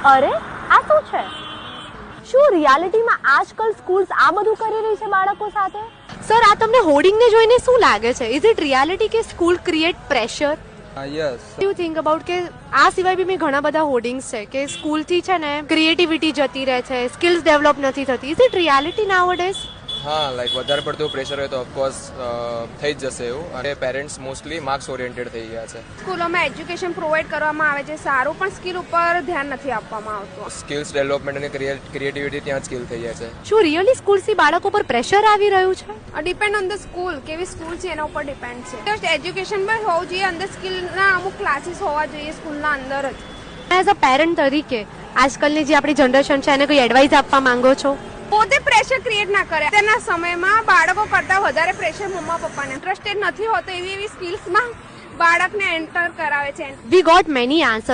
અરે આ શું છે? શું રિયાલિટીમાં આજકાલ સ્કૂલ્સ આ બધું કરી રહી છે બાળકો સાથે? સર, આ તમને હોર્ડિંગને જોઈને શું લાગે છે? ઇઝ ઇટ રિયાલિટી કે school create pressure? Yes. You think about કે આ સિવાય બી મેં ઘણા બધા હોર્ડિંગ્સ છે કે સ્કૂલથી છે ને ક્રિએટિવિટી જતી રહે છે, સ્કિલ્સ ડેવલપ નથી થતી. Is it reality nowadays? હા, લાઈક વધારે પડતું પ્રેશર હોય તો ઓફકોર્સ થઈ જ જશે એવું. અને પેરેન્ટ્સ મોસ્ટલી માર્ક્સ ઓરિએન્ટેડ થઈ ગયા છે. સ્કૂલોમાં એજ્યુકેશન પ્રોવાઈડ કરવામાં આવે છે સારું, પણ સ્કિલ ઉપર ધ્યાન નથી આપવામાં આવતું. સ્કિલ્સ ડેવલપમેન્ટ અને ક્રિએટિવિટી ત્યાં જ સ્કિલ થઈ જાય છે. શું રિયલી સ્કૂલથી બાળકો પર પ્રેશર આવી રહ્યું છે? ડિપેન્ડ ઓન ધ સ્કૂલ, કેવી સ્કૂલ છે એના ઉપર ડિપેન્ડ છે. જસ્ટ એજ્યુકેશન પણ હોવું જોઈએ, અંદર સ્કિલના અમુક ક્લાસીસ હોવા જોઈએ સ્કૂલના અંદર જ. એઝ અ પેરેન્ટ તરીકે આજકાલની જે આપણી જનરેશન છે એને કોઈ એડવાઇસ આપવા માંગો છો? પોતે પ્રેશર ક્રિએટ ના કરે. તેના સમયમાં બાળકો કરતા વધારે પ્રેશર મમ્મા પપ્પાને ઇન્ટરેસ્ટેડ નથી હોતો એવી સ્કિલ્સમાં બાળકને એન્ટર કરાવે છે. We got many answer.